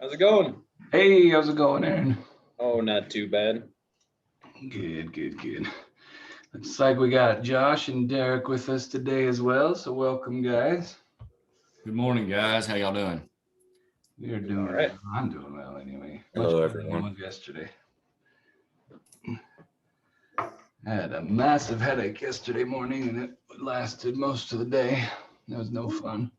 How's it going? Hey, how's it going, Aaron? Oh, not too bad. Good. Looks like we got Josh and Derek with us today as well, so welcome, guys. Good morning, guys. How y'all doing? You're doing all right. well. I'm doing well anyway. Hello, Much better than I everyone. was yesterday. I had a massive headache yesterday morning, and it lasted most of the day. It was no fun.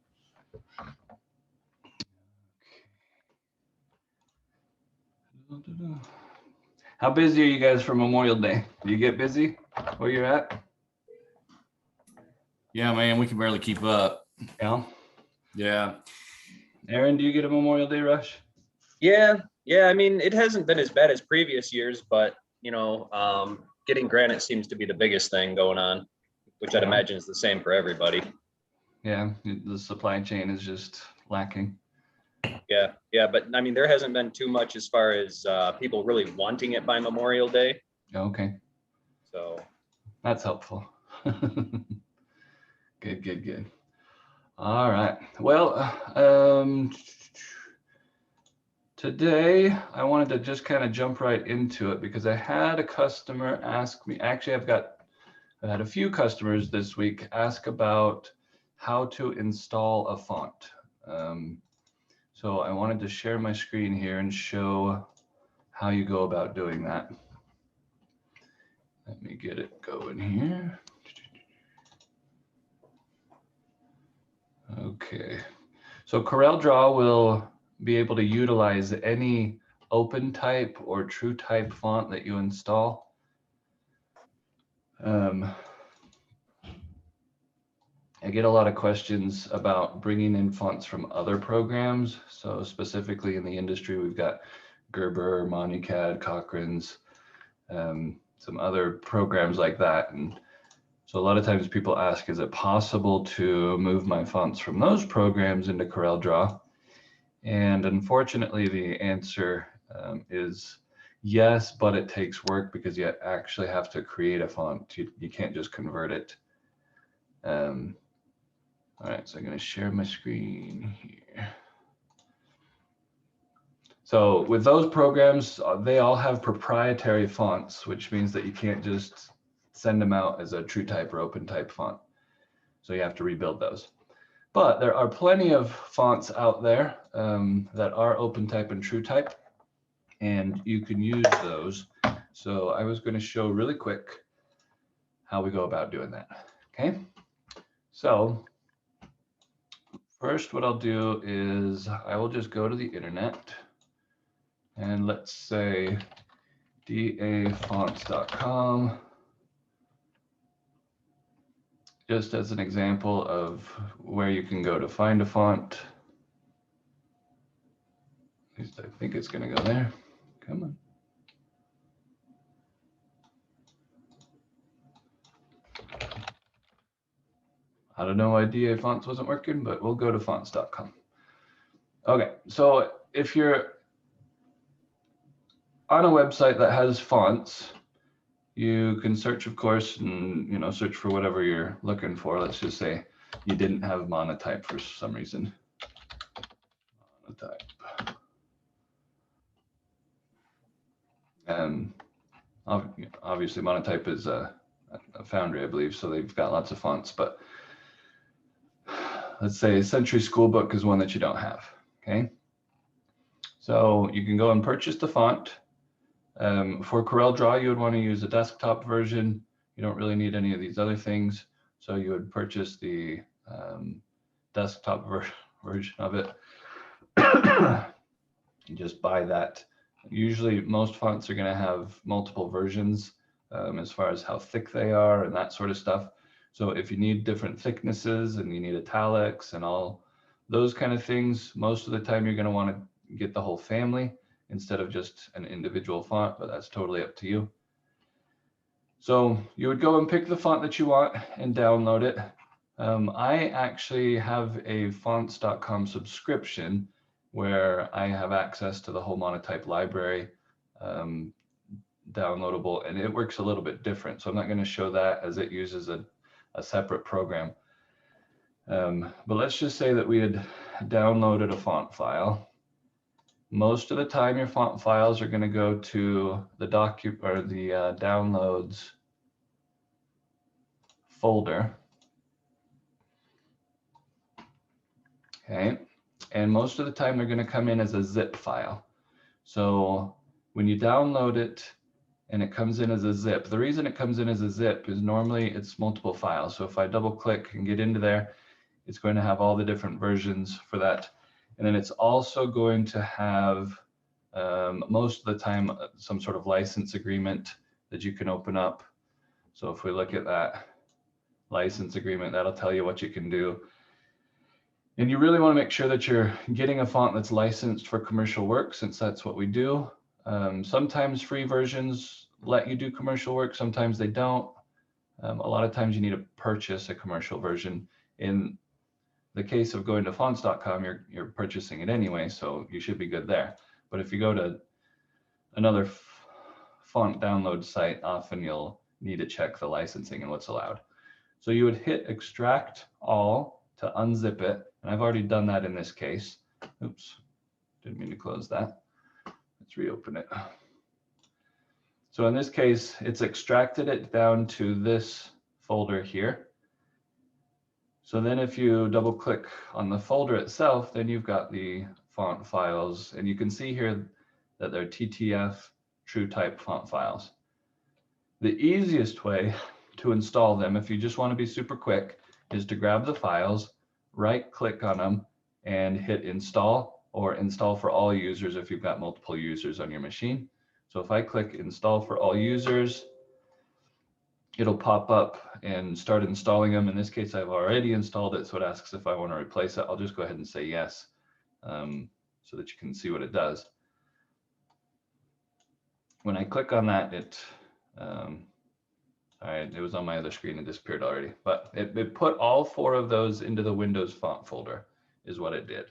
How busy are you guys for Memorial Day? Do you get busy where you're at? Yeah, man, we can barely keep up. Yeah. Yeah. Aaron, do you get a Memorial Day rush? Yeah. I mean, it hasn't been as bad as previous years, but getting granite seems to be the biggest thing going on, which I'd imagine is the same for everybody. Yeah, the supply chain is just lacking. Yeah. But I mean, there hasn't been too much as far as people really wanting it by Memorial Day. Okay, So that's helpful. Good. All right. Well, today I wanted to just kind of jump right into it because I had a customer ask me. Actually, I had a few customers this week ask about how to install a font. So I wanted to share my screen here and show how you go about doing that. Let me get it going here. Okay, so CorelDRAW will be able to utilize any open type or true type font that you install. I get a lot of questions about bringing in fonts from other programs. So specifically in the industry, we've got Gerber, MoneyCAD, Cochrane's, some other programs like that. And so a lot of times people ask, is it possible to move my fonts from those programs into CorelDRAW? And unfortunately, the answer is yes, but it takes work because you actually have to create a font. You can't just convert it. All right, so I'm going to share my screen here. So with those programs, they all have proprietary fonts, which means that you can't just send them out as a true type or open type font. So you have to rebuild those. But there are plenty of fonts out there that are open type and true type, and you can use those. So I was going to show really quick how we go about doing that. Okay, so first what I'll do is I will just go to the internet and let's say dafonts.com. Just as an example of where you can go to find a font. At least I think it's going to go there. Come on. I don't know why DA Fonts wasn't working, but we'll go to fonts.com. Okay, so if you're on a website that has fonts, you can search, of course, and search for whatever you're looking for. Let's just say you didn't have monotype for some reason. Monotype. And obviously monotype is a foundry, I believe, so they've got lots of fonts, but let's say Century Schoolbook is one that you don't have. Okay, so you can go and purchase the font. For CorelDRAW, you would want to use a desktop version. You don't really need any of these other things. So you would purchase the desktop version of it. You just buy that. Usually most fonts are going to have multiple versions as far as how thick they are and that sort of stuff. So if you need different thicknesses and you need italics and all those kind of things, most of the time you're going to want to get the whole family instead of just an individual font, but that's totally up to you. So you would go and pick the font that you want and download it. I actually have a fonts.com subscription where I have access to the whole monotype library downloadable, and it works a little bit different. So I'm not going to show that as it uses a separate program. But let's just say that we had downloaded a font file. Most of the time your font files are going to go to the downloads folder. Okay, and most of the time they're going to come in as a zip file. So when you download it and it comes in as a zip, the reason it comes in as a zip is normally it's multiple files. So if I double click and get into there, it's going to have all the different versions for that. And then it's also going to have most of the time some sort of license agreement that you can open up. So if we look at that license agreement, that'll tell you what you can do. And you really want to make sure that you're getting a font that's licensed for commercial work, since that's what we do. Sometimes free versions let you do commercial work, sometimes they don't. A lot of times you need to purchase a commercial version. In the case of going to fonts.com, you're purchasing it anyway, so you should be good there. But if you go to another font download site, often you'll need to check the licensing and what's allowed. So you would hit extract all to unzip it. And I've already done that in this case. Oops, didn't mean to close that. Let's reopen it. So in this case, it's extracted it down to this folder here. So then if you double click on the folder itself, then you've got the font files, and you can see here that they're TTF true type font files. The easiest way to install them, if you just want to be super quick, is to grab the files, right click on them and hit install, or install for all users if you've got multiple users on your machine. So if I click install for all users, it'll pop up and start installing them. In this case, I've already installed it, so it asks if I want to replace it. I'll just go ahead and say yes, so that you can see what it does. When I click on that, all right, it was on my other screen and disappeared already, but it put all 4 of those into the Windows font folder is what it did.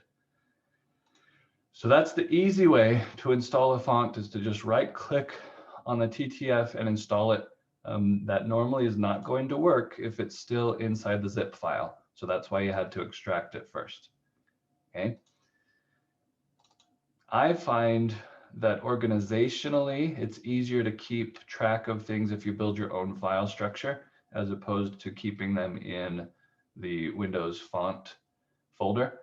So that's the easy way to install a font, is to just right click on the TTF and install it. That normally is not going to work if it's still inside the zip file. So that's why you had to extract it first. Okay. I find that organizationally, it's easier to keep track of things if you build your own file structure, as opposed to keeping them in the Windows font folder.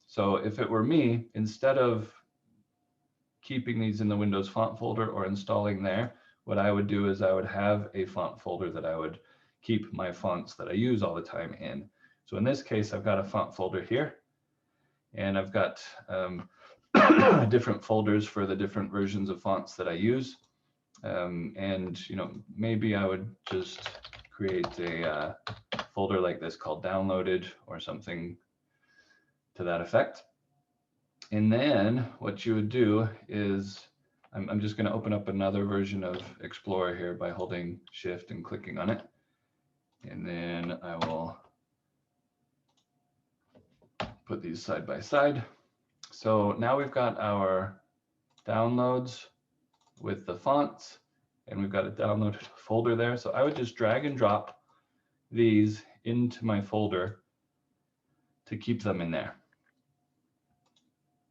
So if it were me, instead of keeping these in the Windows font folder or installing there, what I would do is I would have a font folder that I would keep my fonts that I use all the time in. So in this case, I've got a font folder here, and I've got different folders for the different versions of fonts that I use. And maybe I would just create a folder like this called downloaded or something to that effect. And then what you would do is, I'm just going to open up another version of Explorer here by holding Shift and clicking on it. And then I will put these side by side. So now we've got our downloads with the fonts, and we've got a downloaded folder there. So I would just drag and drop these into my folder to keep them in there.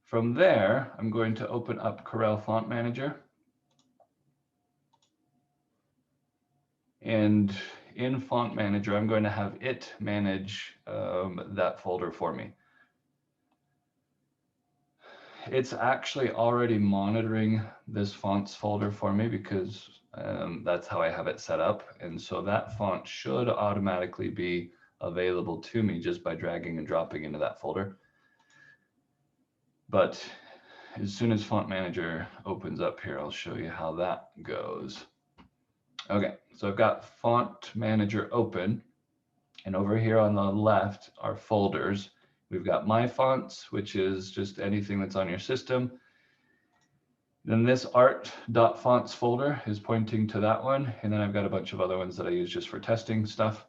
From there, I'm going to open up Corel Font Manager. And in Font Manager, I'm going to have it manage that folder for me. It's actually already monitoring this fonts folder for me because that's how I have it set up. And so that font should automatically be available to me just by dragging and dropping into that folder. But as soon as Font Manager opens up here, I'll show you how that goes. Okay, so I've got Font Manager open, and over here on the left are folders. We've got My Fonts, which is just anything that's on your system. Then this art.fonts folder is pointing to that one, and then I've got a bunch of other ones that I use just for testing stuff.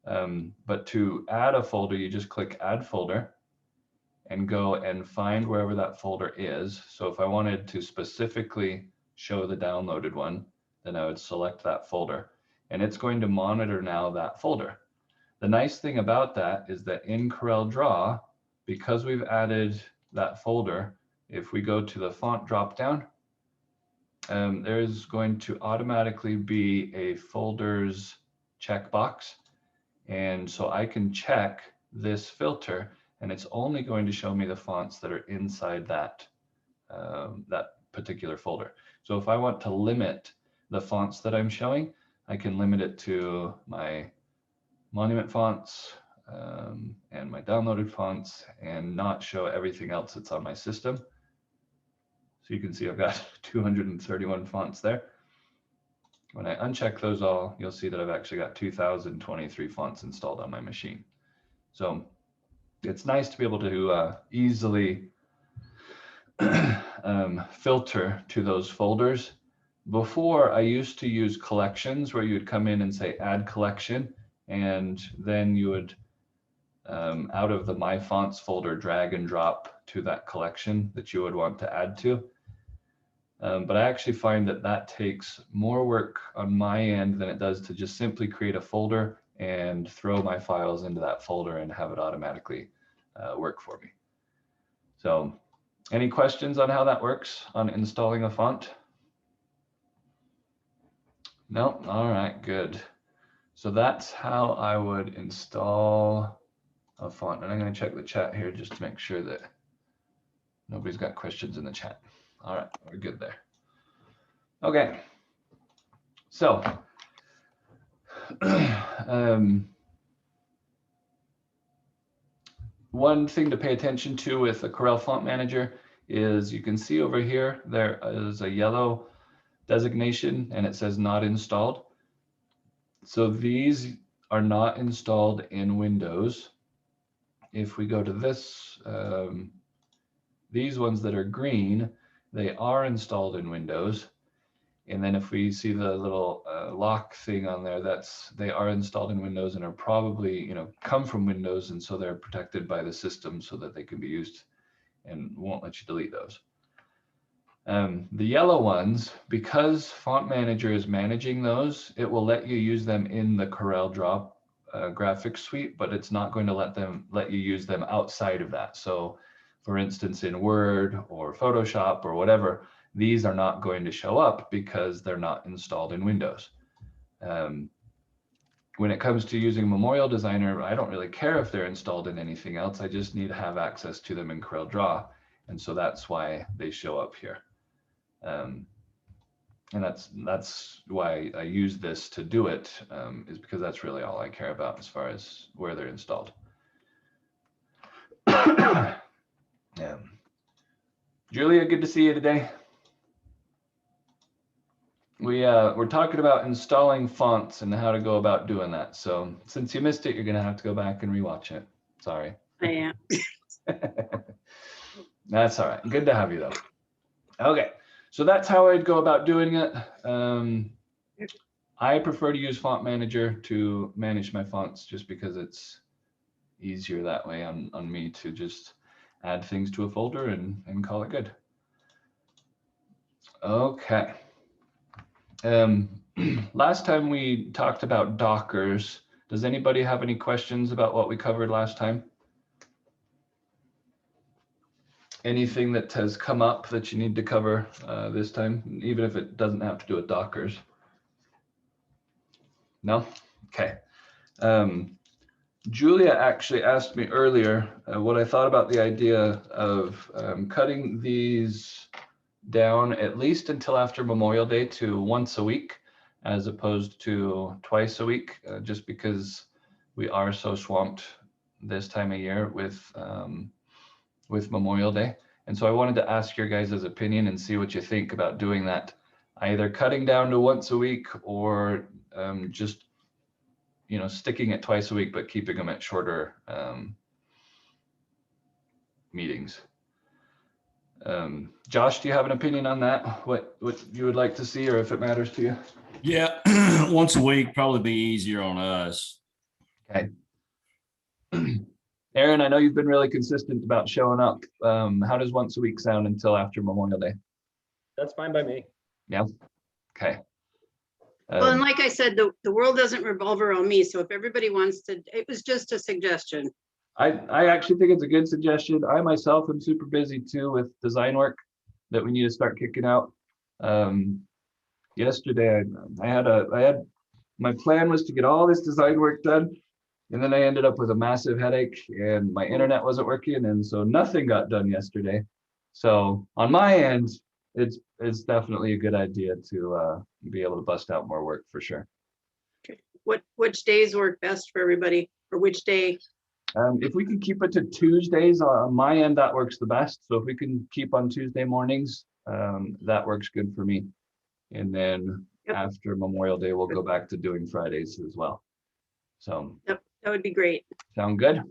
But to add a folder, you just click Add Folder and go and find wherever that folder is. So if I wanted to specifically show the downloaded one, then I would select that folder, and it's going to monitor now that folder. The nice thing about that is that in Corel Draw, because we've added that folder, if we go to the font drop down, there's going to automatically be a folders checkbox. And so I can check this filter, and it's only going to show me the fonts that are inside that, that particular folder. So if I want to limit the fonts that I'm showing, I can limit it to my monument fonts and my downloaded fonts, and not show everything else that's on my system. So you can see I've got 231 fonts there. When I uncheck those all, you'll see that I've actually got 2,023 fonts installed on my machine. So it's nice to be able to easily filter to those folders. Before, I used to use collections where you would come in and say add collection, and then you would out of the My Fonts folder drag and drop to that collection that you would want to add to. But I actually find that that takes more work on my end than it does to just simply create a folder and throw my files into that folder and have it automatically work for me. So any questions on how that works on installing a font? No? All right, good. So that's how I would install a font. And I'm going to check the chat here just to make sure that nobody's got questions in the chat. All right, we're good there. Okay, so one thing to pay attention to with the Corel Font Manager is you can see over here, there is a yellow designation and it says not installed. So these are not installed in Windows. If we go to this, these ones that are green, they are installed in Windows. And then if we see the little lock thing on there, they are installed in Windows and are probably, come from Windows, and so they're protected by the system so that they can be used and won't let you delete those. The yellow ones, because Font Manager is managing those, it will let you use them in the Corel Draw graphics suite, but it's not going to let you use them outside of that. So for instance, in Word or Photoshop or whatever, these are not going to show up because they're not installed in Windows. When it comes to using MemorialDESIGNER, I don't really care if they're installed in anything else. I just need to have access to them in Corel Draw. And so that's why they show up here. And that's why I use this to do it, is because that's really all I care about as far as where they're installed. Julia, good to see you today. We're talking about installing fonts and how to go about doing that. So since you missed it, you're gonna have to go back and rewatch it. Sorry. I am. That's all right. Good to have you though. Okay, so that's how I'd go about doing it. I prefer to use Font Manager to manage my fonts just because it's easier that way on me to just add things to a folder and call it good. Okay. Last time we talked about Dockers. Does anybody have any questions about what we covered last time? Anything that has come up that you need to cover this time, even if it doesn't have to do with Dockers? No? Okay. Julia actually asked me earlier what I thought about the idea of cutting these down at least until after Memorial Day to once a week, as opposed to twice a week, just because we are so swamped this time of year with Memorial Day. And so I wanted to ask your guys' opinion and see what you think about doing that, either cutting down to once a week or just, sticking it twice a week, but keeping them at shorter meetings. Josh, do you have an opinion on that? What you would like to see, or if it matters to you? Yeah, once a week probably be easier on us. Okay. Aaron, I know you've been really consistent about showing up. How does once a week sound until after Memorial Day? That's fine by me. Yeah. Okay. Well, and like I said, the world doesn't revolve around me. So if everybody wants to, it was just a suggestion. I actually think it's a good suggestion. I myself am super busy too with design work that we need to start kicking out. Yesterday, I had my plan was to get all this design work done, and then I ended up with a massive headache, and my internet wasn't working, and so nothing got done yesterday. So on my end, it's definitely a good idea to be able to bust out more work for sure. Okay. Which days work best for everybody, or which day? If we can keep it to Tuesdays on my end, that works the best. So if we can keep on Tuesday mornings, that works good for me. And then after Memorial Day, we'll go back to doing Fridays as well. So Yep, that would be great. sound good?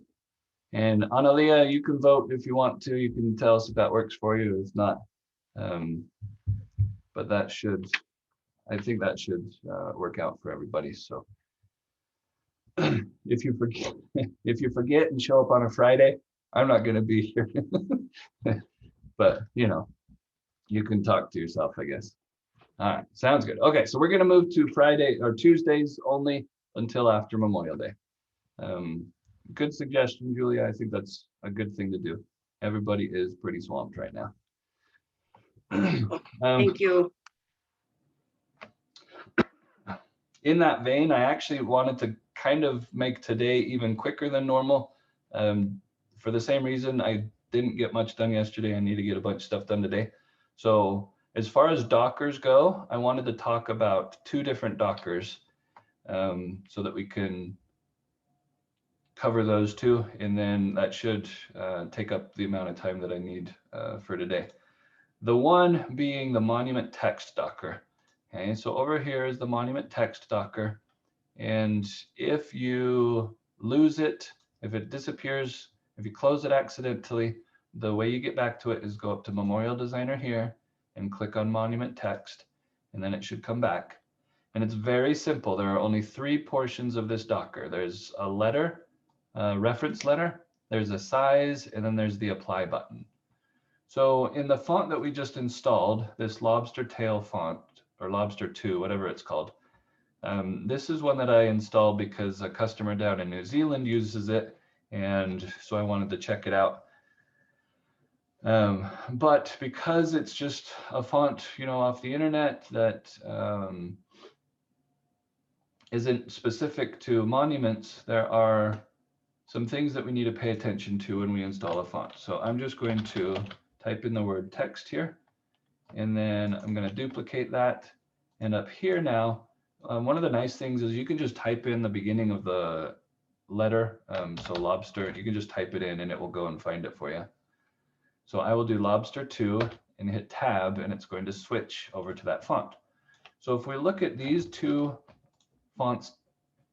And Analia, you can vote if you want to. You can tell us if that works for you. If not, but that should, I think that should work out for everybody. So if you forget and show up on a Friday, I'm not going to be here. But you know, you can talk to yourself, I guess. All right, sounds good. Okay, so we're going to move to Friday or Tuesdays only until after Memorial Day. Good suggestion, Julia. I think that's a good thing to do. Everybody is pretty swamped right now. Thank you. In that vein, I actually wanted to kind of make today even quicker than normal. For the same reason, I didn't get much done yesterday. I need to get a bunch of stuff done today. So as far as Dockers go, I wanted to talk about 2 different Dockers so that we can cover those 2, and then that should take up the amount of time that I need for today. The one being the monument text Docker. Okay, so over here is the monument text Docker, and if you lose it, if it disappears, if you close it accidentally, the way you get back to it is go up to Memorial Designer here and click on monument text, and then it should come back. And it's very simple. There are only 3 portions of this Docker. There's a letter, a reference letter, there's a size, and then there's the apply button. So in the font that we just installed, this Lobster Tail font, or Lobster 2, whatever it's called, this is one that I installed because a customer down in New Zealand uses it, and so I wanted to check it out. But because it's just a font, you know, off the internet that isn't specific to monuments, there are some things that we need to pay attention to when we install a font. So I'm just going to type in the word text here, and then I'm going to duplicate that. And up here now, one of the nice things is you can just type in the beginning of the letter. So lobster, you can just type it in and it will go and find it for you. So I will do Lobster 2 and hit tab, and it's going to switch over to that font. So if we look at these 2 fonts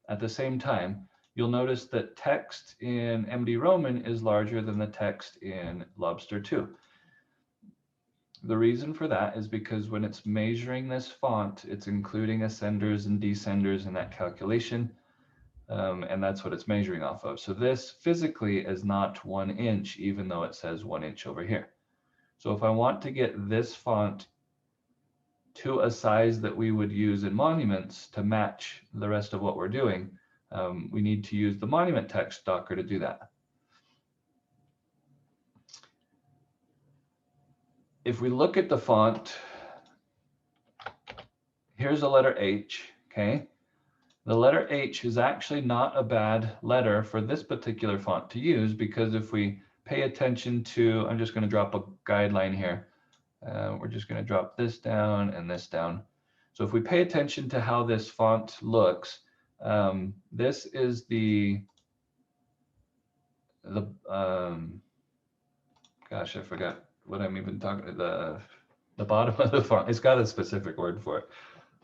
at the same time, you'll notice that text in MD Roman is larger than the text in Lobster 2. The reason for that is because when it's measuring this font, it's including ascenders and descenders in that calculation, and that's what it's measuring off of. So this physically is not 1 inch, even though it says 1 inch over here. So if I want to get this font to a size that we would use in monuments to match the rest of what we're doing, we need to use the monument text Docker to do that. If we look at the font, here's a letter H, okay? The letter H is actually not a bad letter for this particular font to use, because if we pay attention to, I'm just going to drop a guideline here. We're just going to drop this down and this down. So if we pay attention to how this font looks, this is gosh, I forgot what I'm even talking about. The bottom of the font, it's got a specific word for it.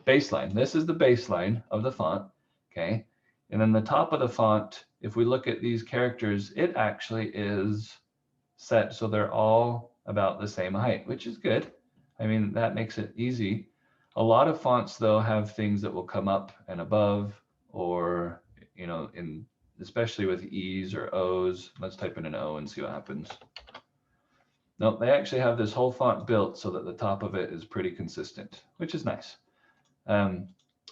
Baseline. This is the baseline of the font, okay? And then the top of the font, if we look at these characters, it actually is set so they're all about the same height, which is good. I mean, that makes it easy. A lot of fonts, though, have things that will come up and above, or, you know, especially with E's or O's. Let's type in an O and see what happens. No, they actually have this whole font built so that the top of it is pretty consistent, which is nice.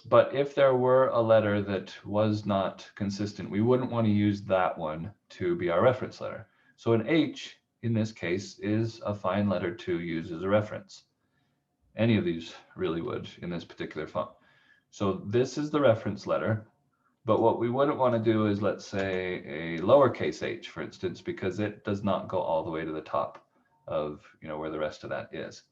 But if there were a letter that was not consistent, we wouldn't want to use that one to be our reference letter. So an H in this case is a fine letter to use as a reference. Any of these really would in this particular font. So this is the reference letter. But what we wouldn't want to do is, let's say, a lowercase h, for instance, because it does not go all the way to the top of, where the rest of that is.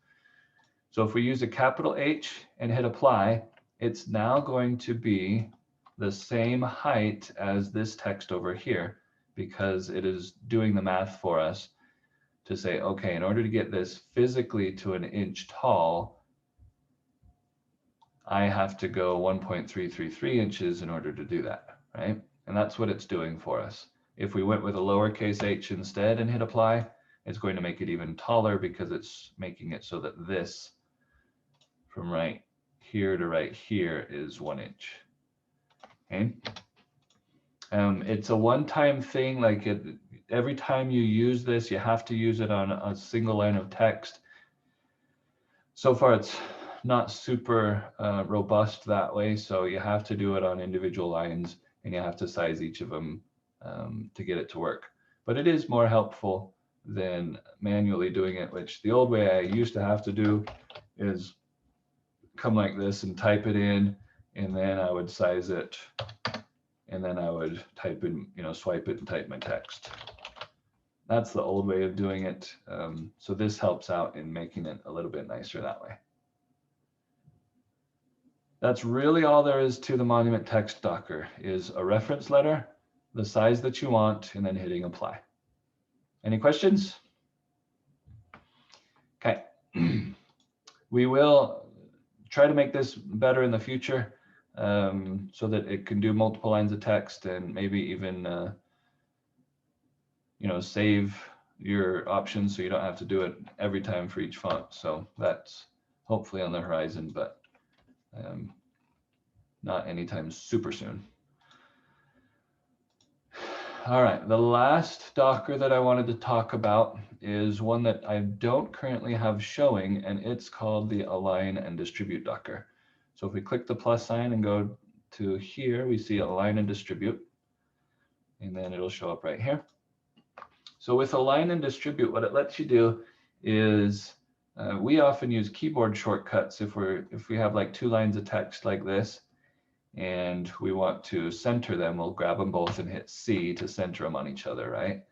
So if we use a capital H and hit apply, it's now going to be the same height as this text over here, because it is doing the math for us to say, okay, in order to get this physically to an inch tall, I have to go 1.333 inches in order to do that, right? And that's what it's doing for us. If we went with a lowercase h instead and hit apply, it's going to make it even taller because it's making it so that this from right here to right here is 1 inch. Okay. It's a one-time thing. Like every time you use this, you have to use it on a single line of text. So far, it's not super robust that way. So you have to do it on individual lines, and you have to size each of them to get it to work. But it is more helpful than manually doing it, which the old way I used to have to do is come like this and type it in, and then I would size it, and then I would type in, swipe it and type my text. That's the old way of doing it. So this helps out in making it a little bit nicer that way. That's really all there is to the Monument Text Docker, is a reference letter, the size that you want, and then hitting apply. Any questions? Okay. We will try to make this better in the future, so that it can do multiple lines of text and maybe even save your options so you don't have to do it every time for each font. So that's hopefully on the horizon, but not anytime super soon. All right, the last Docker that I wanted to talk about is one that I don't currently have showing, and it's called the Align and Distribute Docker. So if we click the plus sign and go to here, we see Align and Distribute, and then it'll show up right here. So with Align and Distribute, what it lets you do is we often use keyboard shortcuts if we have like 2 lines of text like this, and we want to center them. We'll grab them both and hit C to center them on each other, right?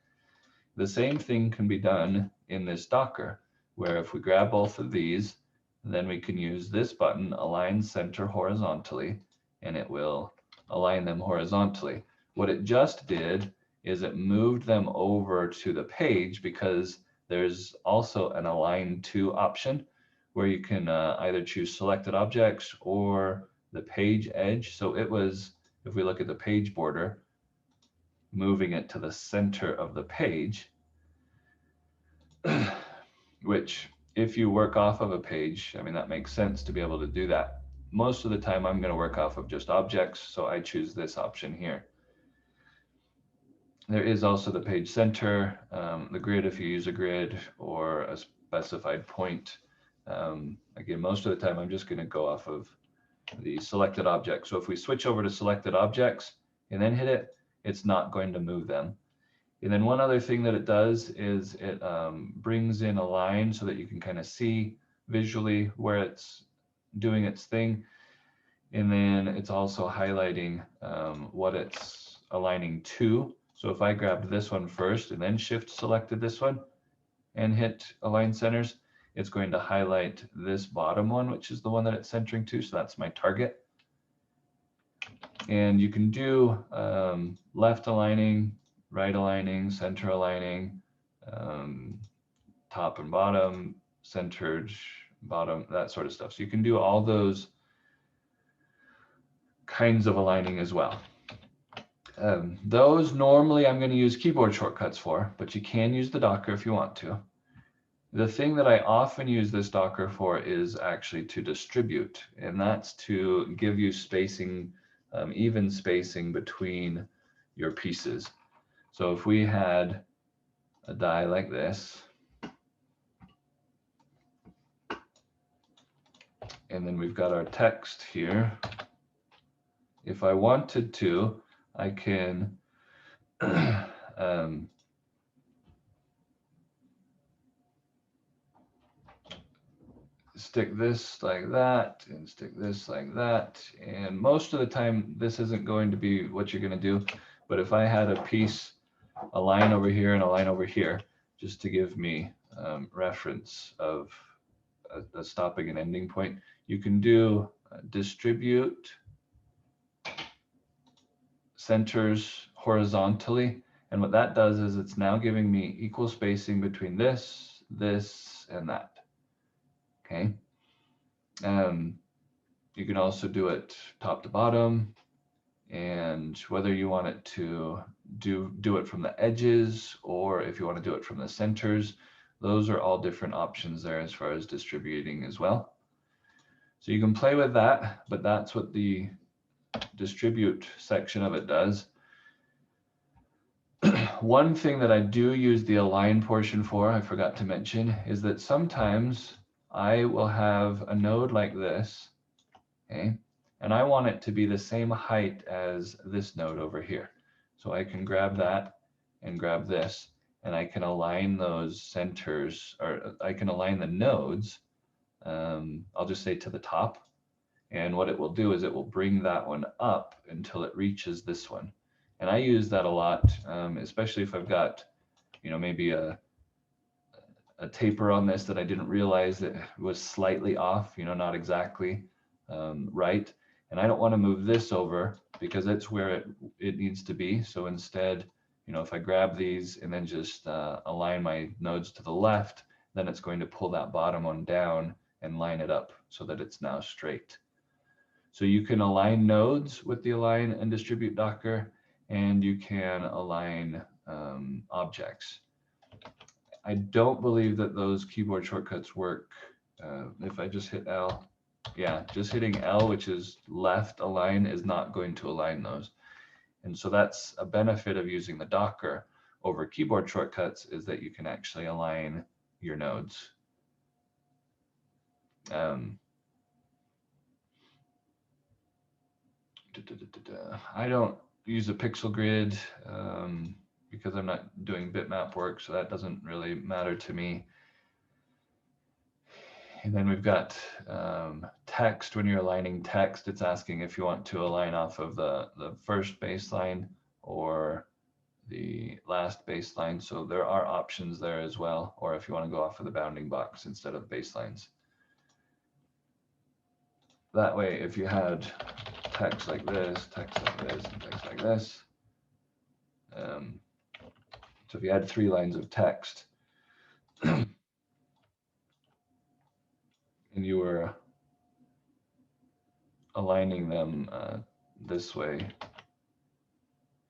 The same thing can be done in this Docker, where if we grab both of these, then we can use this button, Align Center Horizontally, and it will align them horizontally. What it just did is it moved them over to the page, because there's also an Align To option where you can either choose selected objects or the page edge. So it was, if we look at the page border, moving it to the center of the page, which if you work off of a page, I mean, that makes sense to be able to do that. Most of the time I'm going to work off of just objects, so I choose this option here. There is also the page center, the grid if you use a grid, or a specified point. Again, most of the time I'm just going to go off of the selected object. So if we switch over to selected objects and then hit it, it's not going to move them. And then one other thing that it does is it brings in a line so that you can kind of see visually where it's doing its thing. And then it's also highlighting what it's aligning to. So if I grabbed this one first and then shift selected this one and hit Align Centers, it's going to highlight this bottom one, which is the one that it's centering to. So that's my target. And you can do left aligning, right aligning, center aligning, top and bottom, centered, bottom, that sort of stuff. So you can do all those kinds of aligning as well. Those normally I'm going to use keyboard shortcuts for, but you can use the Docker if you want to. The thing that I often use this Docker for is actually to distribute, and that's to give you spacing, even spacing between your pieces. So if we had a die like this, and then we've got our text here, if I wanted to, I can stick this like that and stick this like that. And most of the time, this isn't going to be what you're going to do. But if I had a piece, a line over here and a line over here, just to give me reference of a stopping and ending point, you can do distribute centers horizontally. And what that does is it's now giving me equal spacing between this, this, and that. Okay. You can also do it top to bottom, and whether you want it to do it from the edges or if you want to do it from the centers, those are all different options there as far as distributing as well. So you can play with that, but that's what the distribute section of it does. One thing that I do use the align portion for, I forgot to mention, is that sometimes I will have a node like this, okay, and I want it to be the same height as this node over here. So I can grab that and grab this, and I can align those centers, or I can align the nodes, I'll just say to the top. And what it will do is it will bring that one up until it reaches this one. And I use that a lot, especially if I've got, you know, maybe a taper on this that I didn't realize that was slightly off, you know, not exactly right. And I don't want to move this over because it's where it needs to be. So instead, you know, if I grab these and then just align my nodes to the left, then it's going to pull that bottom one down and line it up so that it's now straight. So you can align nodes with the align and distribute Docker, and you can align objects. I don't believe that those keyboard shortcuts work. If I just hit L, yeah, just hitting L, which is left align, is not going to align those. And so that's a benefit of using the Docker over keyboard shortcuts, is that you can actually align your nodes. I don't use a pixel grid because I'm not doing bitmap work, so that doesn't really matter to me. And then we've got text. When you're aligning text, it's asking if you want to align off of the first baseline or the last baseline. So there are options there as well, or if you want to go off of the bounding box instead of baselines. That way, if you had text like this, text like this, and text like this, so if you had 3 lines of text and you were aligning them this way,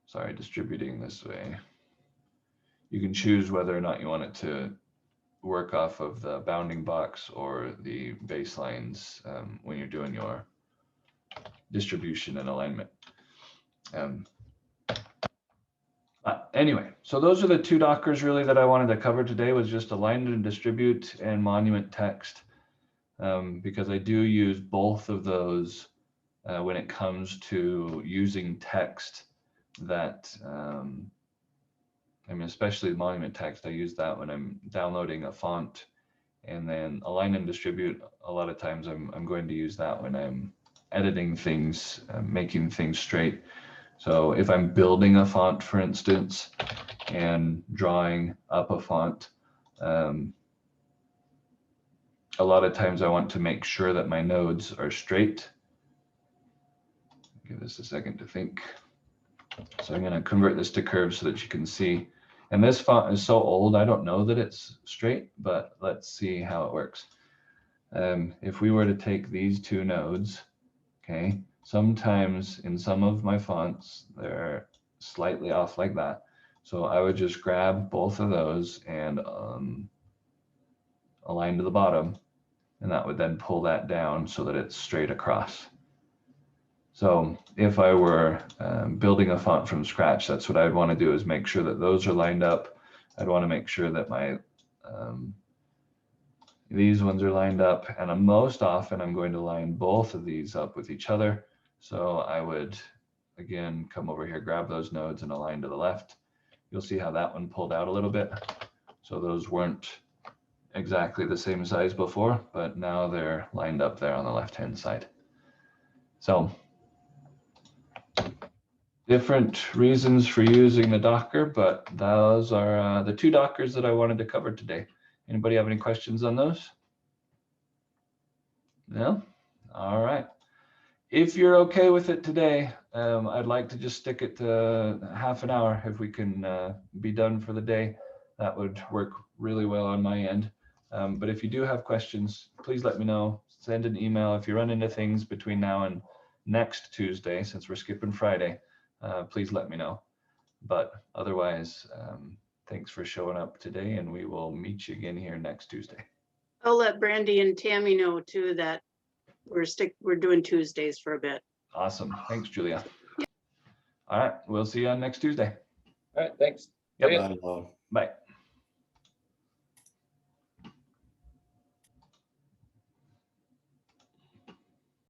sorry, distributing this way, you can choose whether or not you want it to work off of the bounding box or the baselines when you're doing your distribution and alignment. Anyway, so those are the 2 Dockers really that I wanted to cover today, was just align and distribute and monument text, because I do use both of those when it comes to using text that, I mean, especially monument text, I use that when I'm downloading a font, and then align and distribute, a lot of times I'm going to use that when I'm editing things, making things straight. So if I'm building a font, for instance, and drawing up a font, a lot of times I want to make sure that my nodes are straight. Give this a second to think. So I'm going to convert this to curves so that you can see. And this font is so old, I don't know that it's straight, but let's see how it works. If we were to take these 2 nodes, okay, sometimes in some of my fonts, they're slightly off like that. So I would just grab both of those and align to the bottom, and that would then pull that down so that it's straight across. So if I were building a font from scratch, that's what I'd want to do, is make sure that those are lined up. I'd want to make sure that my these ones are lined up, and most often I'm going to line both of these up with each other So I would, again, come over here, grab those nodes and align to the left. You'll see how that one pulled out a little bit. So those weren't exactly the same size before, but now they're lined up there on the left-hand side. So different reasons for using the Docker, but those are the two Dockers that I wanted to cover today. Anybody have any questions on those? No? All right. If you're okay with it today, I'd like to just stick it to half an hour. If we can be done for the day, that would work really well on my end. But if you do have questions, please let me know. Send an email. If you run into things between now and next Tuesday, since we're skipping Friday, please let me know. But otherwise, thanks for showing up today, and we will meet you again here next Tuesday. I'll let Brandy and Tammy know too that we're doing Tuesdays for a bit. Awesome. Thanks, Julia. All right. We'll see you on next Tuesday. All right, thanks. Yep. See ya. Not alone. Bye.